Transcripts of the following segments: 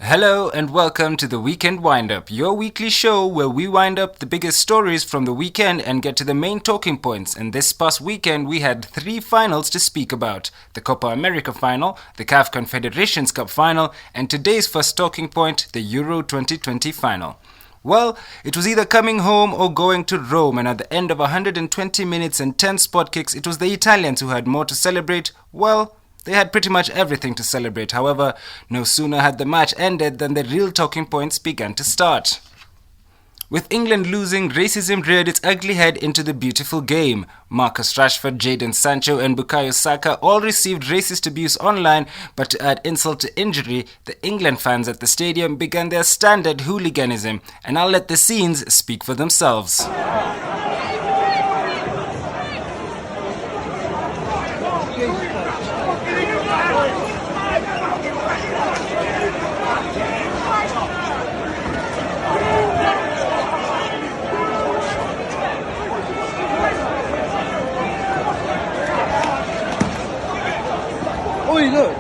Hello and welcome to the Weekend Wind-Up, your weekly show where we wind up the biggest stories from the weekend and get to the main talking points. And this past weekend we had 3 finals to speak about: the Copa America final, the CAF Confederations Cup final, and today's first talking point, the Euro 2020 final. Well, it was either coming home or going to Rome, and at the end of 120 minutes and 10 spot kicks, it was the Italians who had more to celebrate. Well, they had pretty much everything to celebrate. However, no sooner had the match ended than the real talking points began to start. With England losing, racism reared its ugly head into the beautiful game. Marcus Rashford, Jadon Sancho and Bukayo Saka all received racist abuse online, but to add insult to injury, the England fans at the stadium began their standard hooliganism, and I'll let the scenes speak for themselves. Oi, look.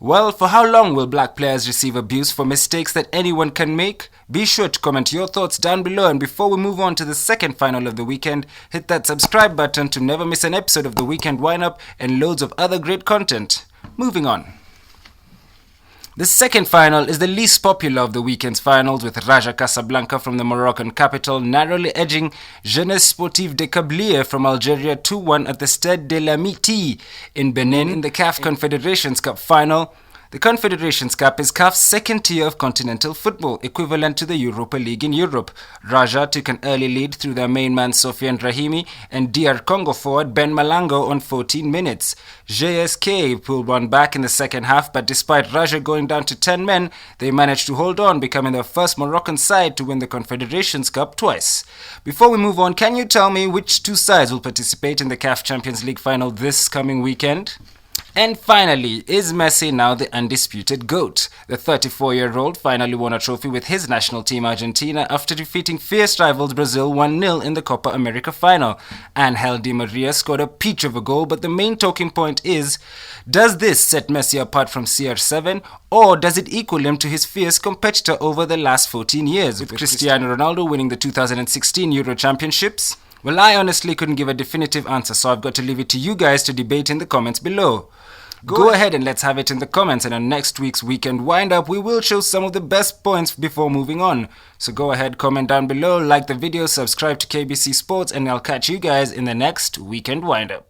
Well, for how long will black players receive abuse for mistakes that anyone can make? Be sure to comment your thoughts down below, and before we move on to the second final of the weekend, hit that subscribe button to never miss an episode of the Weekend Wind-Up and loads of other great content. Moving on. The second final is the least popular of the weekend's finals, with Raja Casablanca from the Moroccan capital narrowly edging Jeunesse Sportive de Kabylie from Algeria 2-1 at the Stade de l'Amitié in Benin in the CAF Confederations Cup final. The Confederations Cup is CAF's second tier of continental football, equivalent to the Europa League in Europe. Raja took an early lead through their main man Sofiane Rahimi and DR Congo forward Ben Malango on 14 minutes. JSK pulled one back in the second half, but despite Raja going down to 10 men, they managed to hold on, becoming the first Moroccan side to win the Confederations Cup twice. Before we move on, can you tell me which 2 sides will participate in the CAF Champions League final this coming weekend? And finally, is Messi now the undisputed GOAT? The 34-year-old finally won a trophy with his national team Argentina after defeating fierce rivals Brazil 1-0 in the Copa America final. Angel Di Maria scored a peach of a goal, but the main talking point is, does this set Messi apart from CR7, or does it equal him to his fierce competitor over the last 14 years, with Cristiano Ronaldo winning the 2016 Euro Championships? Well, I honestly couldn't give a definitive answer, so I've got to leave it to you guys to debate in the comments below. Go ahead and let's have it in the comments, and on next week's Weekend Wind-Up, we will show some of the best points before moving on. So go ahead, comment down below, like the video, subscribe to KBC Sports, and I'll catch you guys in the next Weekend Wind-Up.